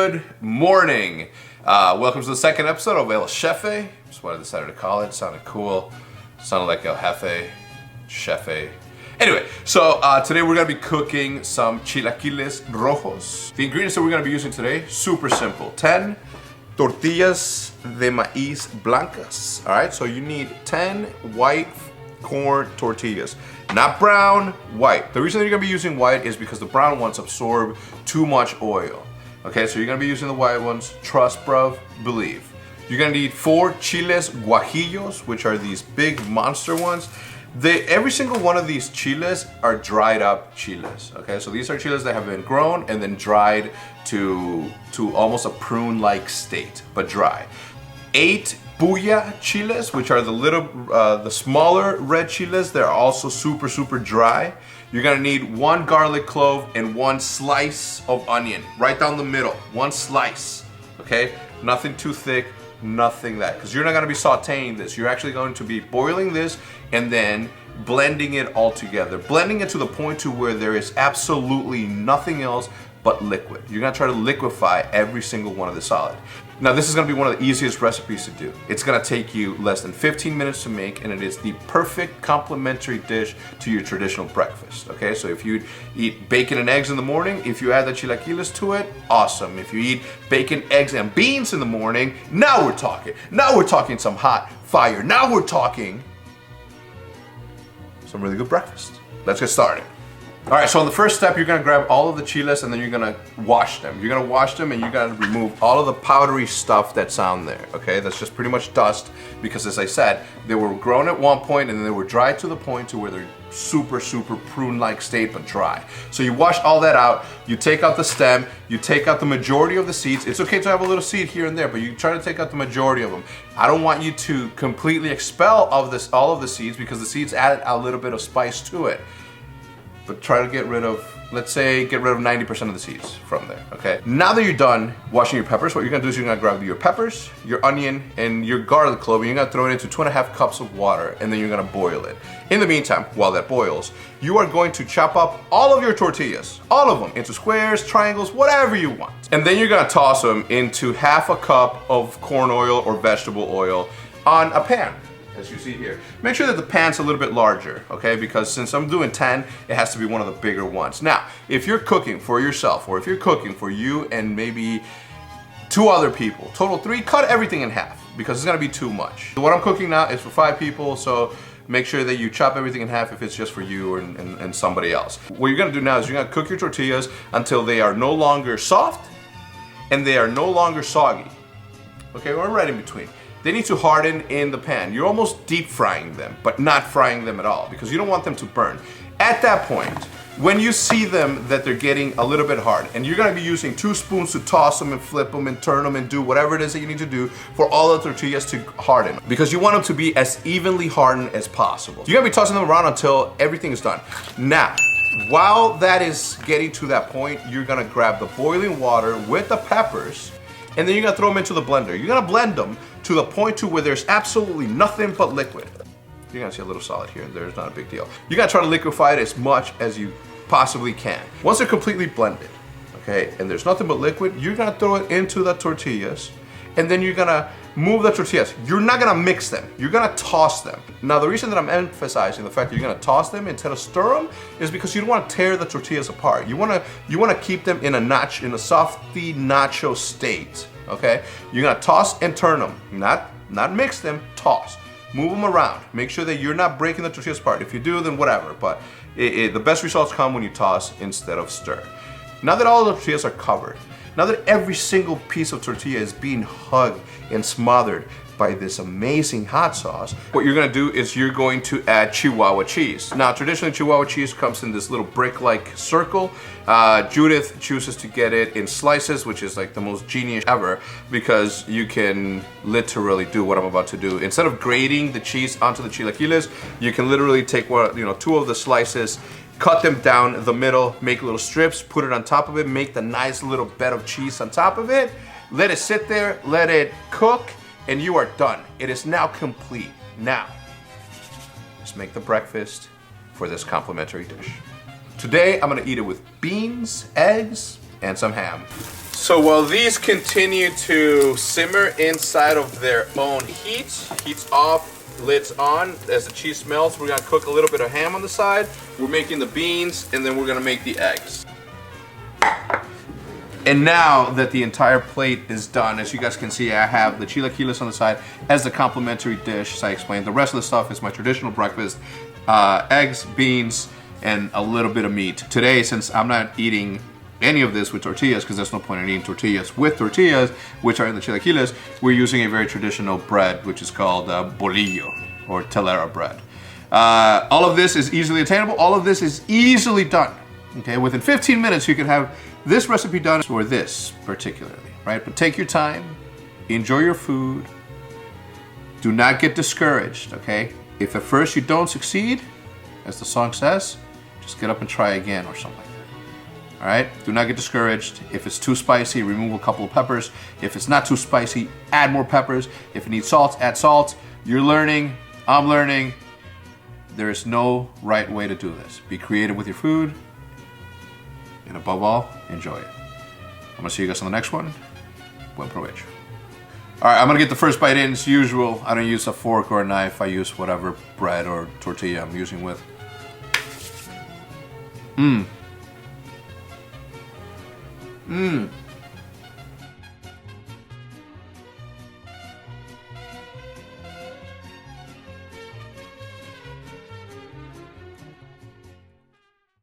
Good morning. Welcome to the second episode of El Chefé. That's what I decided to call it. Sounded cool. Sounded like El Jefe. Chefé. Anyway, so today we're going to be cooking some Chilaquiles Rojos. The ingredients that we're going to be using today, super simple. 10 Tortillas de maíz blancas. Alright, so you need 10 white corn tortillas. Not brown, white. The reason that you're going to be using white is because the brown ones absorb too much oil. Okay, so you're going to be using the white ones. Trust, bruv, believe. You're going to need 4 Chiles Guajillos, which are these big monster ones. Every single one of these chiles are dried up chiles. Okay, so these are chiles that have been grown and then dried to almost a prune-like state, but dry. 8 Pulla chiles, which are the smaller red chiles. They're also super dry. You're gonna need 1 garlic clove and 1 slice of onion, right down the middle. 1 slice, okay? Nothing too thick, nothing that, because you're not gonna be sauteing this. You're actually going to be boiling this and then blending it all together. Blending it to the point to where there is absolutely nothing else but liquid. You're gonna try to liquefy every single one of the solid. Now this is gonna be one of the easiest recipes to do. It's gonna take you less than 15 minutes to make, and it is the perfect complementary dish to your traditional breakfast, okay? So if you eat bacon and eggs in the morning, if you add the chilaquiles to it, awesome. If you eat bacon, eggs, and beans in the morning, now we're talking. Now we're talking some hot fire. Now we're talking some really good breakfast. Let's get started. All right, so in the first step, you're gonna grab all of the chiles and then you're gonna wash them. You're gonna wash them and you're gonna remove all of the powdery stuff that's on there, okay? That's just pretty much dust because, as I said, they were grown at one point and then they were dried to the point to where they're super prune-like state, but dry. So you wash all that out, you take out the stem, you take out the majority of the seeds. It's okay to have a little seed here and there, but you try to take out the majority of them. I don't want you to completely expel all of the seeds because the seeds add a little bit of spice to it. But try to get rid of, let's say, get rid of 90% of the seeds from there, okay? Now that you're done washing your peppers, what you're gonna do is you're gonna grab your peppers, your onion, and your garlic clove, and you're gonna throw it into 2.5 cups of water, and then you're gonna boil it. In the meantime, while that boils, you are going to chop up all of your tortillas, all of them, into squares, triangles, whatever you want. And then you're gonna toss them into 1/2 cup of corn oil or vegetable oil on a pan, as you see here. Make sure that the pan's a little bit larger, okay? Because since I'm doing 10, it has to be one of the bigger ones. Now, if you're cooking for yourself, or if you're cooking for you and maybe 2 other people, total 3, cut everything in half because it's gonna be too much. What I'm cooking now is for 5 people, so make sure that you chop everything in half if it's just for you and somebody else. What you're gonna do now is you're gonna cook your tortillas until they are no longer soft and they are no longer soggy. Okay, we're right in between. They need to harden in the pan. You're almost deep frying them, but not frying them at all because you don't want them to burn. At that point, when you see them that they're getting a little bit hard, and you're gonna be using 2 spoons to toss them and flip them and turn them and do whatever it is that you need to do for all the tortillas to harden, because you want them to be as evenly hardened as possible. You're gonna be tossing them around until everything is done. Now, while that is getting to that point, you're gonna grab the boiling water with the peppers, and then you're gonna throw them into the blender. You're gonna blend them to the point to where there's absolutely nothing but liquid. You're gonna see a little solid here and there, it's not a big deal. You gotta try to liquefy it as much as you possibly can. Once they're completely blended, okay, and there's nothing but liquid, you're gonna throw it into the tortillas, and then you're gonna move the tortillas. You're not gonna mix them, you're gonna toss them. Now the reason that I'm emphasizing the fact that you're gonna toss them instead of stir them is because you don't wanna tear the tortillas apart. You wanna keep them in a softy nacho state, okay? You're gonna toss and turn them, not mix them, toss. Move them around. Make sure that you're not breaking the tortillas apart. If you do, then whatever, but the best results come when you toss instead of stir. Now that all the tortillas are covered, now that every single piece of tortilla is being hugged and smothered by this amazing hot sauce, what you're gonna do is you're going to add Chihuahua cheese. Now, traditionally, Chihuahua cheese comes in this little brick-like circle. Judith chooses to get it in slices, which is like the most genius ever, because you can literally do what I'm about to do. Instead of grating the cheese onto the chilaquiles, you can literally take 2 of the slices, cut them down the middle, make little strips, put it on top of it, make the nice little bed of cheese on top of it, let it sit there, let it cook, and you are done. It is now complete. Now, let's make the breakfast for this complimentary dish. Today, I'm gonna eat it with beans, eggs, and some ham. So while these continue to simmer inside of their own heat's off, lid's on. As the cheese melts, we're gonna cook a little bit of ham on the side. We're making the beans, and then we're gonna make the eggs. And now that the entire plate is done, as you guys can see, I have the chilaquiles on the side as the complimentary dish, as I explained. The rest of the stuff is my traditional breakfast, eggs, beans, and a little bit of meat. Today, since I'm not eating any of this with tortillas, because there's no point in eating tortillas with tortillas, which are in the chilaquiles, we're using a very traditional bread, which is called bolillo, or telera bread. All of this is easily attainable. All of this is easily done. Okay, within 15 minutes, you can have this recipe done for this particularly, right? But take your time, enjoy your food, do not get discouraged, okay? If at first you don't succeed, as the song says, just get up and try again or something like that. All right? Do not get discouraged. If it's too spicy, remove a couple of peppers. If it's not too spicy, add more peppers. If it needs salt, add salt. You're learning, I'm learning. There is no right way to do this. Be creative with your food, and above all, enjoy it. I'm gonna see you guys on the next one. Buen provecho. All right, I'm gonna get the first bite in as usual. I don't use a fork or a knife. I use whatever bread or tortilla I'm using with. Mmm.